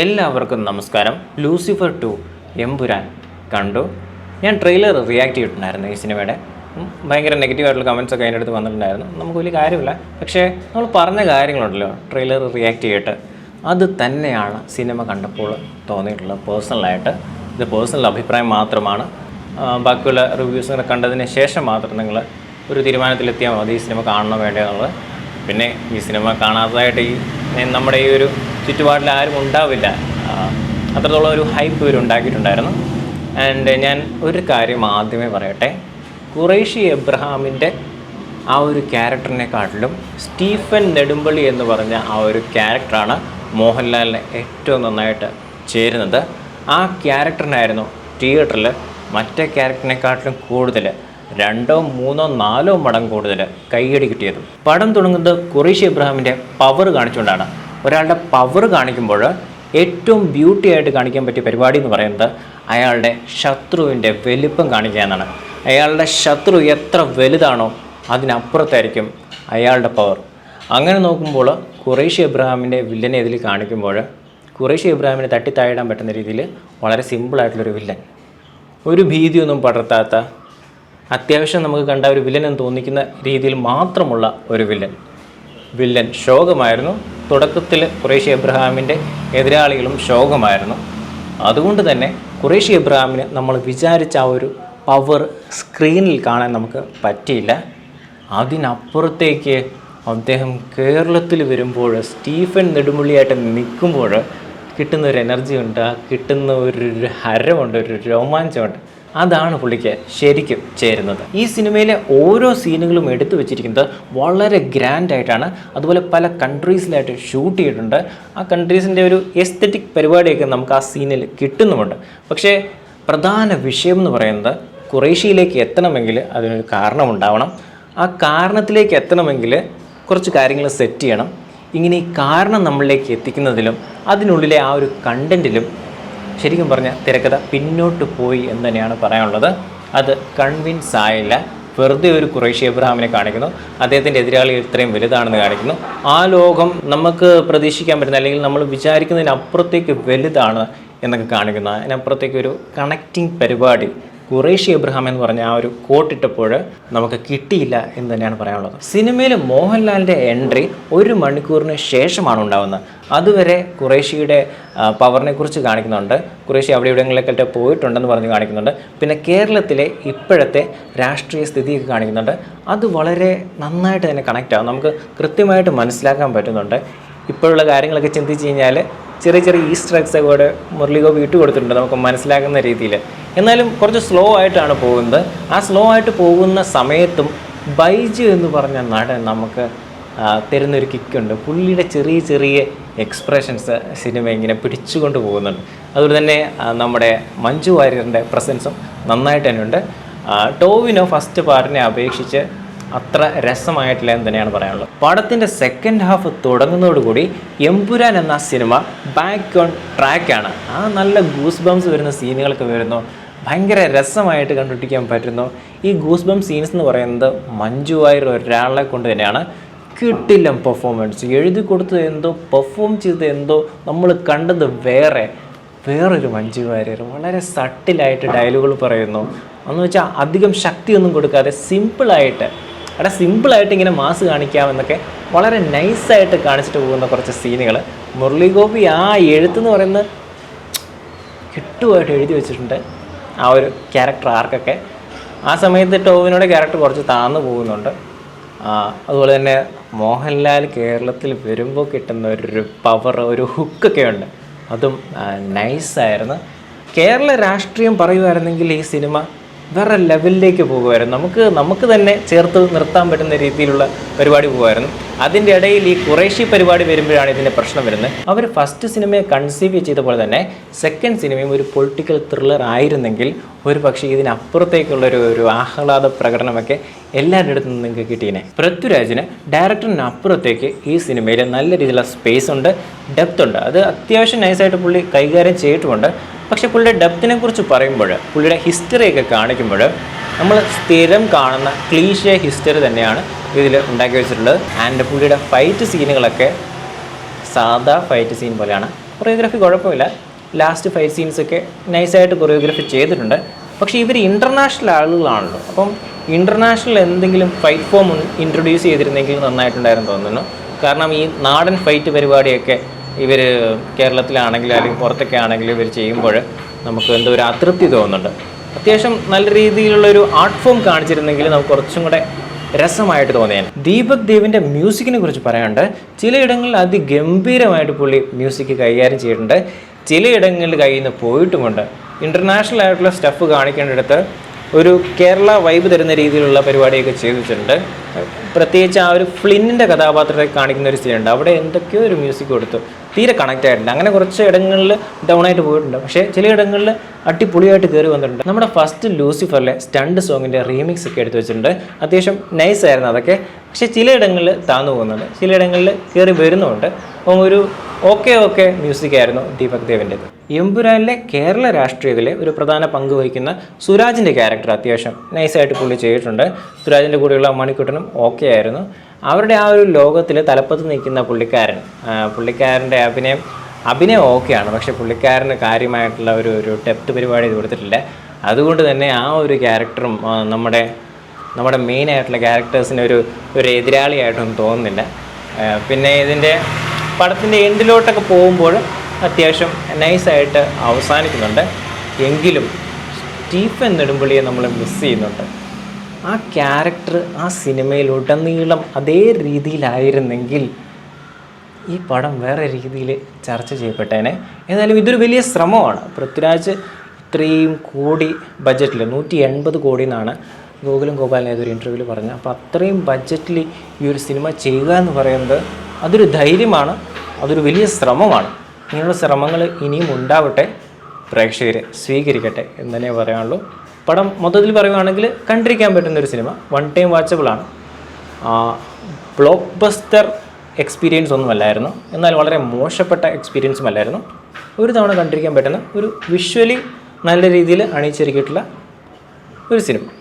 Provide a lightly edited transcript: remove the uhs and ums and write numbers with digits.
എല്ലാവർക്കും നമസ്കാരം. ലൂസിഫർ 2 എമ്പുരാൻ കണ്ടു. ഞാൻ ട്രെയിലർ റിയാക്ട് ചെയ്തിട്ടുണ്ടായിരുന്നു ഈ സിനിമയുടെ. ഭയങ്കര നെഗറ്റീവായിട്ടുള്ള കമൻറ്റ്സ് ഒക്കെ അതിൻ്റെ അടുത്ത് വന്നിട്ടുണ്ടായിരുന്നു. നമുക്ക് വലിയ കാര്യമില്ല. പക്ഷേ നമ്മൾ പറഞ്ഞ കാര്യങ്ങളുണ്ടല്ലോ ട്രെയിലർ റിയാക്ട് ചെയ്തിട്ട്, അത് തന്നെയാണ് സിനിമ കണ്ടപ്പോൾ തോന്നിയിട്ടുള്ളത്. പേഴ്സണലായിട്ട് ഇത് പേഴ്സണൽ അഭിപ്രായം മാത്രമാണ്. ബാക്കിയുള്ള റിവ്യൂസുകൾ കണ്ടതിന് ശേഷം മാത്രം നിങ്ങൾ ഒരു തീരുമാനത്തിലെത്തിയാൽ മതി ഈ സിനിമ കാണണോ വേണ്ടതെന്നുള്ളത്. പിന്നെ ഈ സിനിമ കാണാത്തതായിട്ട് നമ്മുടെ ഈ ഒരു ചുറ്റുപാടിൽ ആരും ഉണ്ടാവില്ല. അത്രത്തോളം ഒരു ഹൈപ്പ് ഇവർ ഉണ്ടാക്കിയിട്ടുണ്ടായിരുന്നു. ആൻഡ് ഞാൻ ഒരു കാര്യം ആദ്യമേ പറയട്ടെ, ഖുറൈഷി എബ്രഹാമിൻ്റെ ആ ഒരു ക്യാരക്ടറിനെക്കാട്ടിലും സ്റ്റീഫൻ നെടുമ്പള്ളി എന്ന് പറഞ്ഞ ആ ഒരു ക്യാരക്ടറാണ് മോഹൻലാലിനെ ഏറ്റവും നന്നായിട്ട് ചേരുന്നത്. ആ ക്യാരക്ടറിനായിരുന്നു തിയേറ്ററിൽ മറ്റേ ക്യാരക്ടറിനെക്കാട്ടിലും കൂടുതൽ 2, 3, 4 മടങ്ങ് കൂടുതൽ കയ്യടി കിട്ടിയത്. പടം തുടങ്ങുന്നത് ഖുറൈഷി എബ്രഹാമിൻ്റെ പവർ കാണിച്ചുകൊണ്ടാണ്. ഒരാളുടെ പവർ കാണിക്കുമ്പോൾ ഏറ്റവും ബ്യൂട്ടി ആയിട്ട് കാണിക്കാൻ പറ്റിയ പരിപാടി എന്ന് പറയുന്നത് അയാളുടെ ശത്രുവിൻ്റെ വലിപ്പം കാണിക്കുക എന്നാണ്. അയാളുടെ ശത്രു എത്ര വലുതാണോ അതിനപ്പുറത്തായിരിക്കും അയാളുടെ പവർ. അങ്ങനെ നോക്കുമ്പോൾ ഖുറൈഷി എബ്രഹാമിൻ്റെ വില്ലനെ ഇതിൽ കാണിക്കുമ്പോൾ ഖുറൈഷി എബ്രഹാമിനെ തട്ടിത്താഴിടാൻ പറ്റുന്ന രീതിയിൽ വളരെ സിമ്പിളായിട്ടുള്ളൊരു വില്ലൻ, ഒരു ഭീതിയൊന്നും പടർത്താത്ത, അത്യാവശ്യം നമുക്ക് കണ്ട ഒരു വില്ലൻ എന്ന് തോന്നിക്കുന്ന രീതിയിൽ മാത്രമുള്ള ഒരു വില്ലൻ ശോകമായിരുന്നു. തുടക്കത്തിൽ ഖുറൈഷി എബ്രഹാമിൻ്റെ എതിരാളികളും ശോകമായിരുന്നു. അതുകൊണ്ട് തന്നെ ഖുറൈഷി എബ്രഹാമിന് നമ്മൾ വിചാരിച്ച ആ ഒരു പവർ സ്ക്രീനിൽ കാണാൻ നമുക്ക് പറ്റിയില്ല. അതിനപ്പുറത്തേക്ക് അദ്ദേഹം കേരളത്തിൽ വരുമ്പോൾ സ്റ്റീഫൻ നെടുമുള്ളിയായിട്ട് നിൽക്കുമ്പോൾ കിട്ടുന്നൊരു എനർജി ഉണ്ട്, കിട്ടുന്ന ഒരു ഹരമുണ്ട്, ഒരു രോമാഞ്ചമുണ്ട്. അതാണ് പുള്ളിക്ക് ശരിക്കും ചേരുന്നത്. ഈ സിനിമയിലെ ഓരോ സീനുകളും എടുത്തു വെച്ചിരിക്കുന്നത് വളരെ ഗ്രാൻഡായിട്ടാണ്. അതുപോലെ പല കൺട്രീസിലായിട്ട് ഷൂട്ട് ചെയ്തിട്ടുണ്ട്. ആ കൺട്രീസിൻ്റെ ഒരു എസ്തെറ്റിക് പരിപാടിയൊക്കെ നമുക്ക് ആ സീനിൽ കിട്ടുന്നുമുണ്ട്. പക്ഷേ പ്രധാന വിഷയം എന്ന് പറയുന്നത് ഖുറൈഷിയിലേക്ക് എത്തണമെങ്കിൽ അതിനൊരു കാരണമുണ്ടാവണം. ആ കാരണത്തിലേക്ക് എത്തണമെങ്കിൽ കുറച്ച് കാര്യങ്ങൾ സെറ്റ് ചെയ്യണം. ഇങ്ങനെ ഈ കാരണം നമ്മളിലേക്ക് എത്തിക്കുന്നതിലും അതിനുള്ളിലെ ആ ഒരു കണ്ടൻറ്റിലും ശരിക്കും പറഞ്ഞാൽ തിരക്കഥ പിന്നോട്ട് പോയി എന്ന് തന്നെയാണ് പറയാനുള്ളത്. അത് കൺവിൻസ് ആയില്ല. വെറുതെ ഒരു ഖുറൈഷി എബ്രഹാമിനെ കാണിക്കുന്നു, അദ്ദേഹത്തിൻ്റെ എതിരാളി ഇത്രയും വലുതാണെന്ന് കാണിക്കുന്നു. ആ ലോകം നമുക്ക് പ്രതീക്ഷിക്കാൻ പറ്റുന്ന അല്ലെങ്കിൽ നമ്മൾ വിചാരിക്കുന്നതിനപ്പുറത്തേക്ക് വലുതാണ് എന്നൊക്കെ കാണിക്കുന്നു. അതിനപ്പുറത്തേക്ക് ഒരു കണക്റ്റിംഗ് പരിപാടി ഖുറൈഷി എബ്രഹാം എന്ന് പറഞ്ഞ ആ ഒരു കോട്ടിട്ടപ്പോൾ നമുക്ക് കിട്ടിയില്ല എന്ന് തന്നെയാണ് പറയാനുള്ളത്. സിനിമയിൽ മോഹൻലാലിൻ്റെ എൻട്രി 1 മണിക്കൂറിന് ശേഷമാണ് ഉണ്ടാകുന്നത്. അതുവരെ ഖുറൈഷിയുടെ പവറിനെ കുറിച്ച് കാണിക്കുന്നുണ്ട്. ഖുറൈഷി അവിടെ ഇവിടങ്ങളിലേക്കൊക്കെ പോയിട്ടുണ്ടെന്ന് പറഞ്ഞ് കാണിക്കുന്നുണ്ട്. പിന്നെ കേരളത്തിലെ ഇപ്പോഴത്തെ രാഷ്ട്രീയ സ്ഥിതിയൊക്കെ കാണിക്കുന്നുണ്ട്. അത് വളരെ നന്നായിട്ട് തന്നെ കണക്റ്റ് ആകും. നമുക്ക് കൃത്യമായിട്ട് മനസ്സിലാക്കാൻ പറ്റുന്നുണ്ട്. ഇപ്പോഴുള്ള കാര്യങ്ങളൊക്കെ ചിന്തിച്ച് കഴിഞ്ഞാൽ ചെറിയ ഈസ്റ്റർ എഗ്സ് ഒക്കെ മുരളി ഗോപി ഇട്ട് കൊടുത്തിട്ടുണ്ട് നമുക്ക് മനസ്സിലാക്കുന്ന രീതിയിൽ. എന്നാലും കുറച്ച് സ്ലോ ആയിട്ടാണ് പോകുന്നത്. ആ സ്ലോ ആയിട്ട് പോകുന്ന സമയത്തും ബൈജു എന്ന് പറഞ്ഞ നടൻ നമുക്ക് തരുന്നൊരു കിക്കുണ്ട്. പുള്ളിയുടെ ചെറിയ എക്സ്പ്രഷൻസ് സിനിമ ഇങ്ങനെ പിടിച്ചുകൊണ്ട് പോകുന്നുണ്ട്. അതുപോലെ തന്നെ നമ്മുടെ മഞ്ജു വാര്യറിൻ്റെ പ്രസൻസും നന്നായിട്ട് തന്നെ ഉണ്ട്. ടോവിനോ ഫസ്റ്റ് പാർട്ടിനെ അപേക്ഷിച്ച് അത്ര രസമായിട്ടില്ല എന്ന് തന്നെയാണ് പറയാനുള്ളത്. പടത്തിൻ്റെ സെക്കൻഡ് ഹാഫ് തുടങ്ങുന്നതോടുകൂടി എമ്പുരാൻ എന്ന സിനിമ ബാക്ക് ഓൺ ട്രാക്കാണ്. ആ നല്ല ഗൂസ് ബംസ് വരുന്ന സീനുകളൊക്കെ വരുന്നു. ഭയങ്കര രസമായിട്ട് കണ്ടുപിടിക്കാൻ പറ്റുന്നു. ഈ ഗൂസ് ബം സീൻസ് എന്ന് പറയുന്നത് മഞ്ജു വാര്യർ ഒരാളെ കൊണ്ട് തന്നെയാണ്. കിട്ടില്ല പെർഫോമൻസ്, എഴുതി കൊടുത്തത് എന്തോ, പെർഫോം ചെയ്തത് എന്തോ, നമ്മൾ കണ്ടത് വേറൊരു മഞ്ജു വാര്യർ. വളരെ സട്ടിലായിട്ട് ഡയലോഗുകൾ പറയുന്നു. എന്ന് വെച്ചാൽ അധികം ശക്തിയൊന്നും കൊടുക്കാതെ സിമ്പിളായിട്ട് ഇങ്ങനെ മാസ് കാണിക്കാമെന്നൊക്കെ വളരെ നൈസായിട്ട് കാണിച്ചിട്ട് പോകുന്ന കുറച്ച് സീനുകൾ. മുരളി ഗോപി ആ എഴുത്തെന്ന് പറയുന്നത് കിട്ടുമായിട്ട് എഴുതി വെച്ചിട്ടുണ്ട്. ആ ഒരു ക്യാരക്ടർ ആർക്കൊക്കെ ആ സമയത്ത് ടോവിനോടെ ക്യാരക്ടർ കുറച്ച് താഴ്ന്നു പോകുന്നുണ്ട്. അതുപോലെ തന്നെ മോഹൻലാൽ കേരളത്തിൽ വരുമ്പോൾ കിട്ടുന്ന ഒരു പവർ, ഒരു ഹുക്കൊക്കെ ഉണ്ട്. അതും നൈസായിരുന്നു. കേരള രാഷ്ട്രീയം പറയുമായിരുന്നെങ്കിൽ ഈ സിനിമ വേറെ ലെവലിലേക്ക് പോകുമായിരുന്നു. നമുക്ക് തന്നെ ചേർത്ത് നിർത്താൻ പറ്റുന്ന രീതിയിലുള്ള പരിപാടി പോകുമായിരുന്നു. അതിൻ്റെ ഇടയിൽ ഈ ഖുറൈഷി പരിപാടി വരുമ്പോഴാണ് ഇതിൻ്റെ പ്രശ്നം വരുന്നത്. അവർ ഫസ്റ്റ് സിനിമയെ കൺസീവ് ചെയ്ത പോലെ തന്നെ സെക്കൻഡ് സിനിമയും ഒരു പൊളിറ്റിക്കൽ ത്രില്ലർ ആയിരുന്നെങ്കിൽ ഒരു പക്ഷേ ഇതിനപ്പുറത്തേക്കുള്ളൊരു ആഹ്ലാദ പ്രകടനമൊക്കെ എല്ലാവരുടെ അടുത്ത് നിന്നും നിങ്ങൾക്ക് കിട്ടിയേനെ. പൃഥ്വിരാജിന് ഡയറക്ടറിനപ്പുറത്തേക്ക് ഈ സിനിമയിൽ നല്ല രീതിയിലുള്ള സ്പേസ് ഉണ്ട്, ഡെപ്ത് ഉണ്ട്. അത് അത്യാവശ്യം നൈസായിട്ട് പുള്ളി കൈകാര്യം ചെയ്തിട്ടുമുണ്ട്. പക്ഷേ പുള്ളിയുടെ ഡെപ്തിനെ കുറിച്ച് പറയുമ്പോൾ, പുള്ളിയുടെ ഹിസ്റ്ററിയൊക്കെ കാണിക്കുമ്പോൾ നമ്മൾ സ്ഥിരം കാണുന്ന ക്ലീഷേ ഹിസ്റ്ററി തന്നെയാണ് ഇതിൽ ഉണ്ടാക്കി വെച്ചിട്ടുള്ളത്. ആൻഡ് പുള്ളിയുടെ ഫൈറ്റ് സീനുകളൊക്കെ സാധാ ഫൈറ്റ് സീൻ പോലെയാണ്. കൊറിയോഗ്രാഫി കുഴപ്പമില്ല, ലാസ്റ്റ് ഫൈറ്റ് സീൻസൊക്കെ നൈസായിട്ട് കൊറിയോഗ്രാഫി ചെയ്തിട്ടുണ്ട്. പക്ഷേ ഇവർ ഇൻ്റർനാഷണൽ ആളുകളാണല്ലോ, അപ്പം ഇൻ്റർനാഷണൽ എന്തെങ്കിലും ഫൈറ്റ് ഫോം ഇൻട്രൊഡ്യൂസ് ചെയ്തിരുന്നെങ്കിൽ നന്നായിട്ടുണ്ടായിരുന്നു തോന്നുന്നു. കാരണം ഈ നാടൻ ഫൈറ്റ് പരിപാടിയൊക്കെ ഇവർ കേരളത്തിലാണെങ്കിലും അല്ലെങ്കിൽ പുറത്തൊക്കെ ആണെങ്കിലും ഇവർ ചെയ്യുമ്പോൾ നമുക്ക് എന്തോ ഒരു അതൃപ്തി തോന്നുന്നുണ്ട്. അത്യാവശ്യം നല്ല രീതിയിലുള്ളൊരു ആർട്ട് ഫോം കാണിച്ചിരുന്നെങ്കിൽ നമുക്ക് കുറച്ചും കൂടെ രസമായിട്ട് തോന്നിയാണ്. ദീപക് ദേവിൻ്റെ മ്യൂസിക്കിനെ കുറിച്ച് പറയാനുണ്ട്. ചിലയിടങ്ങളിൽ അതിഗംഭീരമായിട്ട് പുള്ളി മ്യൂസിക് കൈകാര്യം ചെയ്തിട്ടുണ്ട്, ചിലയിടങ്ങളിൽ കയ്യിൽ നിന്ന് പോയിട്ടുമുണ്ട്. ഇൻ്റർനാഷണൽ ആയിട്ടുള്ള സ്റ്റഫ് കാണിക്കേണ്ടിടത്ത് ഒരു കേരള വൈബ് തരുന്ന രീതിയിലുള്ള പരിപാടിയൊക്കെ ചെയ്തു വെച്ചിട്ടുണ്ട്. പ്രത്യേകിച്ച് ആ ഒരു ഫ്ലിന്നിൻ്റെ കഥാപാത്രത്തെ കാണിക്കുന്ന ഒരു സീനുണ്ട്, അവിടെ എന്തൊക്കെയോ ഒരു മ്യൂസിക് കൊടുത്തു, തീരെ കണക്റ്റ് ആയിട്ടുണ്ട്. അങ്ങനെ കുറച്ച് ഇടങ്ങളിൽ ഡൗൺ ആയിട്ട് പോയിട്ടുണ്ട്, പക്ഷേ ചിലയിടങ്ങളിൽ അടിപൊളിയായിട്ട് കയറി വന്നിട്ടുണ്ട്. നമ്മുടെ ഫസ്റ്റ് ലൂസിഫറിലെ സ്റ്റണ്ട് സോങ്ങിൻ്റെ റീമിക്സ് ഒക്കെ എടുത്ത് വെച്ചിട്ടുണ്ട്, അത്യാവശ്യം നൈസ് ആയിരുന്നു അതൊക്കെ. പക്ഷേ ചിലയിടങ്ങളിൽ താന്നു പോകുന്നുണ്ട്, ചിലയിടങ്ങളിൽ കയറി വരുന്നുമുണ്ട്. അപ്പം ഒരു ഓക്കെ മ്യൂസിക് ആയിരുന്നു ദീപക് ദേവിൻ്റെത്. എമ്പുരാനിലെ കേരള രാഷ്ട്രീയത്തിലെ ഒരു പ്രധാന പങ്ക് വഹിക്കുന്ന സുരാജിൻ്റെ ക്യാരക്ടർ അത്യാവശ്യം നൈസായിട്ട് പുള്ളി ചെയ്തിട്ടുണ്ട്. സുരാജിൻ്റെ കൂടെയുള്ള മണിക്കുട്ടനും ഓക്കെ ആയിരുന്നു. അവരുടെ ആ ഒരു ലോകത്തിൽ തലപ്പത്ത് നിൽക്കുന്ന പുള്ളിക്കാരൻ്റെ അഭിനയം ഓക്കെയാണ്, പക്ഷേ പുള്ളിക്കാരന് കാര്യമായിട്ടുള്ള ഒരു ഡെപ്ത് പരിപാടി കൊടുത്തിട്ടില്ല. അതുകൊണ്ട് തന്നെ ആ ഒരു ക്യാരക്ടറും നമ്മുടെ മെയിനായിട്ടുള്ള ക്യാരക്ടേഴ്സിന് ഒരു എതിരാളിയായിട്ടൊന്നും തോന്നുന്നില്ല. പിന്നെ ഇതിൻ്റെ പടത്തിൻ്റെ എൻഡിലോട്ടൊക്കെ പോകുമ്പോൾ അത്യാവശ്യം നൈസായിട്ട് അവസാനിക്കുന്നുണ്ട്. എങ്കിലും സ്റ്റീഫൻ നെടുമ്പള്ളിയെ നമ്മൾ മിസ് ചെയ്യുന്നുണ്ട്. ആ ക്യാരക്ടർ ആ സിനിമയിലുടനീളം അതേ രീതിയിലായിരുന്നെങ്കിൽ ഈ പടം വേറെ രീതിയിൽ ചർച്ച ചെയ്യപ്പെട്ടേനെ. എന്നാലും ഇതൊരു വലിയ ശ്രമമാണ്. പൃഥ്വിരാജ് ഇത്രയും കോടി ബഡ്ജറ്റിൽ 180 കോടി എന്നാണ് ഗോകുലം ഗോപാലിനെ ഏതൊരു ഇൻ്റർവ്യൂവിൽ പറഞ്ഞത്. അപ്പോൾ അത്രയും ബഡ്ജറ്റിൽ ഈ ഒരു സിനിമ ചെയ്യുക എന്ന് പറയുന്നത് അതൊരു ധൈര്യമാണ്, അതൊരു വലിയ ശ്രമമാണ്. ഇങ്ങനെയുള്ള ശ്രമങ്ങൾ ഇനിയും ഉണ്ടാവട്ടെ, പ്രേക്ഷകരെ സ്വീകരിക്കട്ടെ എന്ന് തന്നെ പറയാനുള്ളൂ. പടം മൊത്തത്തിൽ പറയുകയാണെങ്കിൽ കണ്ടിരിക്കാൻ പറ്റുന്നൊരു സിനിമ, വൺ ടൈം വാച്ചബിളാണ്. ബ്ലോക്ക് ബസ്റ്റർ എക്സ്പീരിയൻസ് ഒന്നുമല്ലായിരുന്നു, എന്നാൽ വളരെ മോശപ്പെട്ട എക്സ്പീരിയൻസും അല്ലായിരുന്നു. ഒരു തവണ കണ്ടിരിക്കാൻ പറ്റുന്ന ഒരു വിഷ്വലി നല്ല രീതിയിൽ അണിയിച്ചൊരുക്കിയിട്ടുള്ള ഒരു സിനിമ.